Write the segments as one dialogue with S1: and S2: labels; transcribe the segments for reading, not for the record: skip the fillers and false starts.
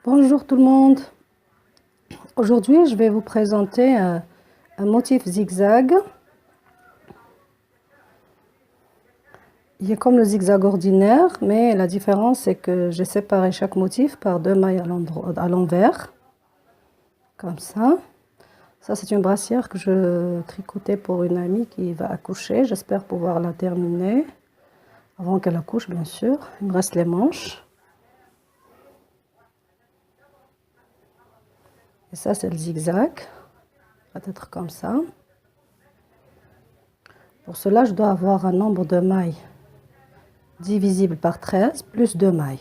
S1: Bonjour tout le monde. Aujourd'hui, je vais vous présenter un motif zigzag. Il est comme le zigzag ordinaire, mais la différence c'est que j'ai séparé chaque motif par 2 mailles à l'envers, comme ça. Ça, c'est une brassière que je tricotais pour une amie qui va accoucher. J'espère pouvoir la terminer avant qu'elle accouche, bien sûr. Il me reste les manches. Et ça, c'est le zigzag. Ça va être comme ça. Pour cela, je dois avoir un nombre de mailles divisible par 13 plus 2 mailles.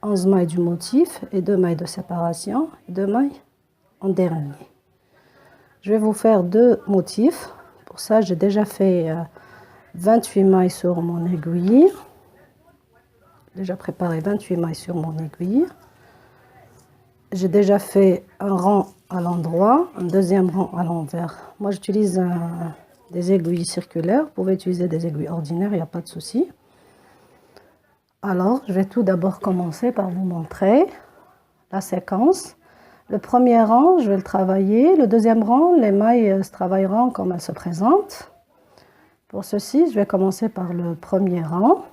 S1: 11 mailles du motif et 2 mailles de séparation et 2 mailles en dernier. Je vais vous faire 2 motifs. Pour ça, j'ai déjà fait 28 mailles sur mon aiguille. Déjà préparé 28 mailles sur mon aiguille. J'ai déjà fait un rang à l'endroit, un deuxième rang à l'envers. Moi, j'utilise des aiguilles circulaires. Vous pouvez utiliser des aiguilles ordinaires, il n'y a pas de souci. Alors, je vais tout d'abord commencer par vous montrer la séquence. Le premier rang, je vais le travailler. Le deuxième rang, les mailles se travailleront comme elles se présentent. Pour ceci, je vais commencer par le premier rang.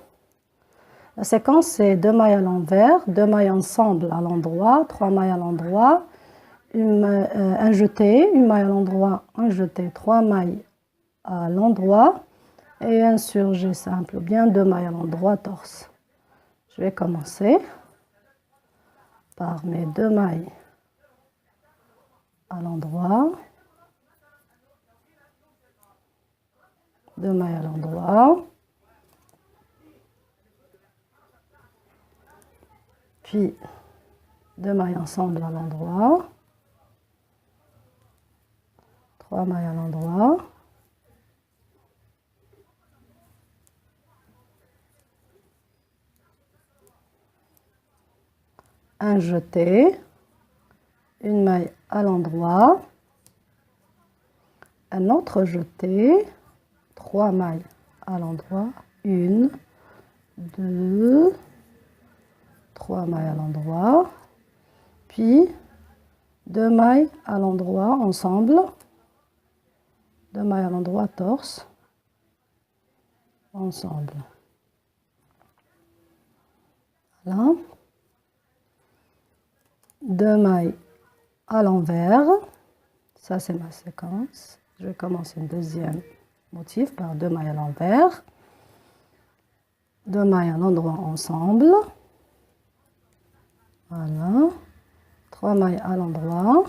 S1: La séquence, c'est 2 mailles à l'envers, 2 mailles ensemble à l'endroit, 3 mailles à l'endroit, un jeté, une maille à l'endroit, un jeté, 3 mailles à l'endroit et un surjet simple, ou bien 2 mailles à l'endroit torse. Je vais commencer par mes 2 mailles à l'endroit, 2 mailles à l'endroit, puis 2 mailles ensemble à l'endroit, 3 mailles à l'endroit, un jeté, une maille à l'endroit, un autre jeté, 3 mailles à l'endroit, 1, 2, 3 mailles à l'endroit, puis 2 mailles à l'endroit ensemble, 2 mailles à l'endroit torse, ensemble. Voilà. 2 mailles à l'envers, ça c'est ma séquence. Je vais commencer un deuxième motif par 2 mailles à l'envers, 2 mailles à l'endroit ensemble, voilà, 3 mailles à l'endroit,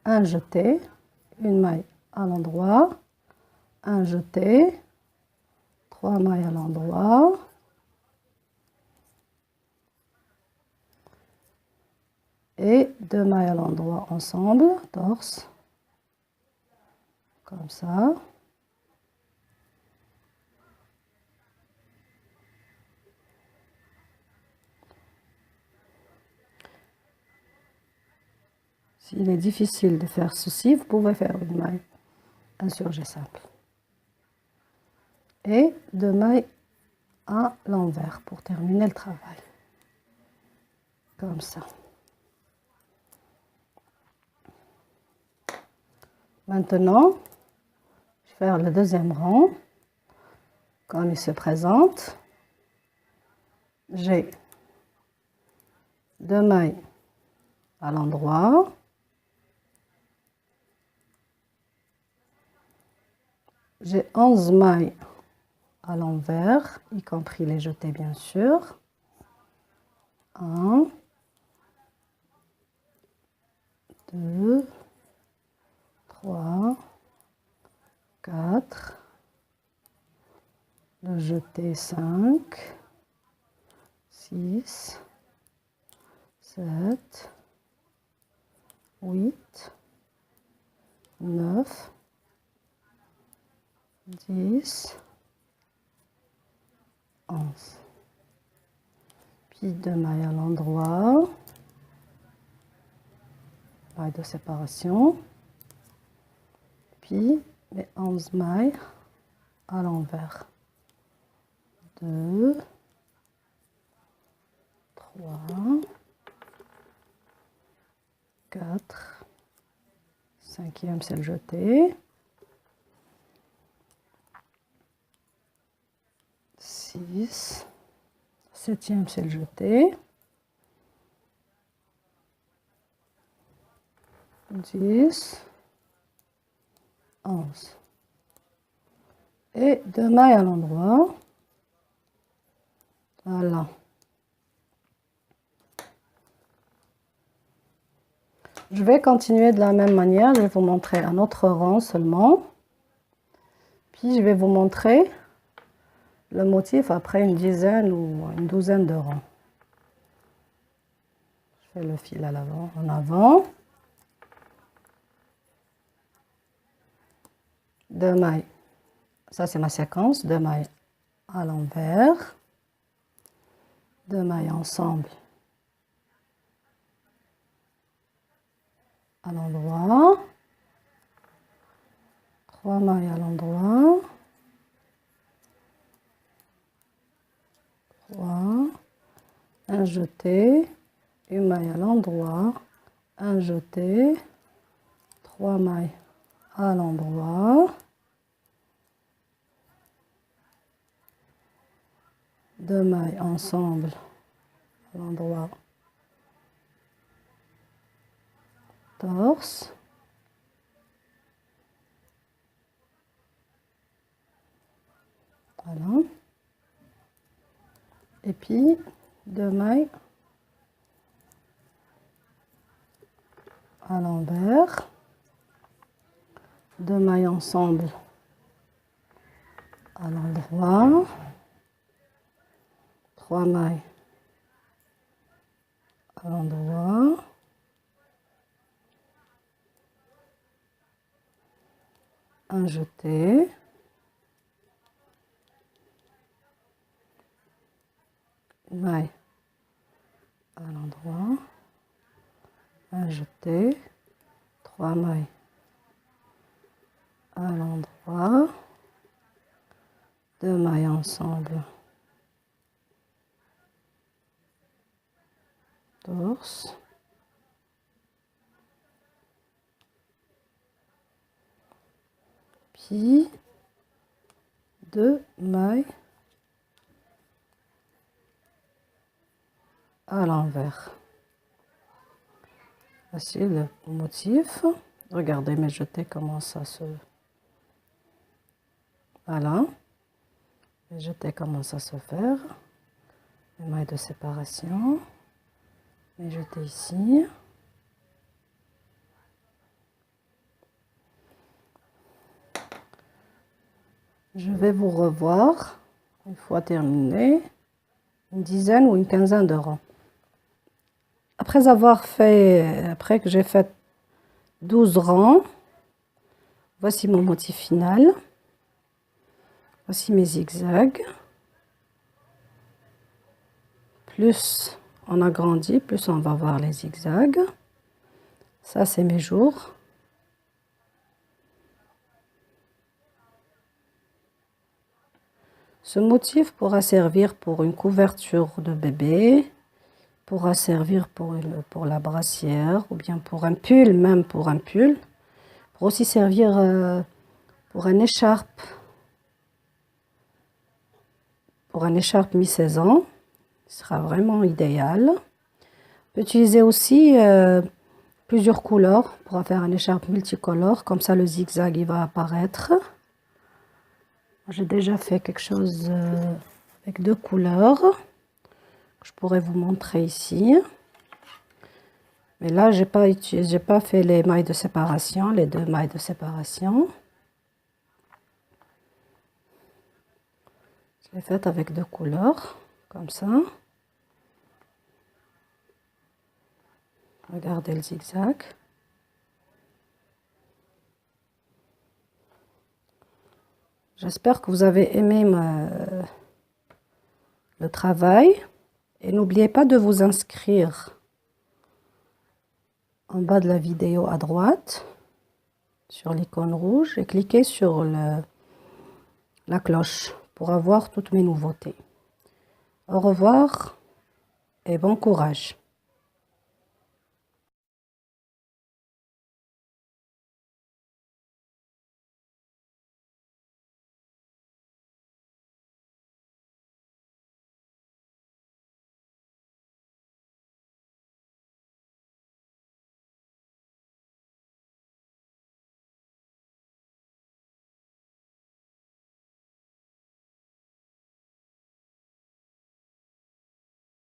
S1: un jeté, une maille à l'endroit, un jeté, 3 mailles à l'endroit, et 2 mailles à l'endroit ensemble, torse, comme ça. S'il est difficile de faire ceci, vous pouvez faire une maille, un surjet simple. Et 2 mailles à l'envers pour terminer le travail. Comme ça. Maintenant, je vais faire le deuxième rang. Comme il se présente, j'ai 2 mailles à l'endroit, j'ai 11 mailles à l'envers, y compris les jetés bien sûr. 1, 2, 3, 4, le jeté 5, 6, 7, 8, 9, 10, 11. Puis 2 mailles à l'endroit, maille de séparation, puis les 11 mailles à l'envers. 2, 3, 4, 5e c'est le jeté, 6, 7e c'est le jeté, 10, 11. Et 2 mailles à l'endroit. Voilà. Je vais continuer de la même manière. Je vais vous montrer un autre rang seulement. Puis je vais vous montrer le motif après une dizaine ou une douzaine de rangs. Je fais le fil à l'avant, en avant. 2 mailles. Ça, c'est ma séquence. 2 mailles à l'envers. 2 mailles ensemble à l'endroit. 3 mailles à l'endroit. 3. Un jeté. Une maille à l'endroit. Un jeté. 3 mailles à l'endroit. 2 mailles ensemble à l'endroit torse, voilà, et puis 2 mailles à l'envers, 2 mailles ensemble à l'endroit, 3 mailles à l'endroit, un jeté, une maille à l'endroit, un jeté, 3 mailles à l'endroit, 2 mailles ensemble, torse, puis 2 mailles à l'envers. Voici le motif. Regardez mes jetés comment ça se... Voilà. Les jetés commencent à se faire. Les mailles de séparation. Les jetés ici. Je vais vous revoir, une fois terminé, une dizaine ou une quinzaine de rangs. Après que j'ai fait 12 rangs, voici mon motif final. Voici mes zigzags. Plus on agrandit, plus on va voir les zigzags. Ça, c'est mes jours. Ce motif pourra servir pour une couverture de bébé, pourra servir pour la brassière, ou bien pour un pull, même pour un pull. Pour aussi servir pour une écharpe mi-saison. Ce sera vraiment idéal. On peut utiliser aussi plusieurs couleurs pour faire une écharpe multicolore. Comme ça, le zigzag il va apparaître. J'ai déjà fait quelque chose avec 2 couleurs. Je pourrais vous montrer ici. Mais là, j'ai pas fait les mailles de séparation, les 2 mailles de séparation. Je l'ai faite avec 2 couleurs, comme ça. Regardez le zigzag. J'espère que vous avez aimé le travail. Et n'oubliez pas de vous inscrire en bas de la vidéo à droite. sur l'icône rouge et cliquez sur la cloche pour avoir toutes mes nouveautés. Au revoir et bon courage.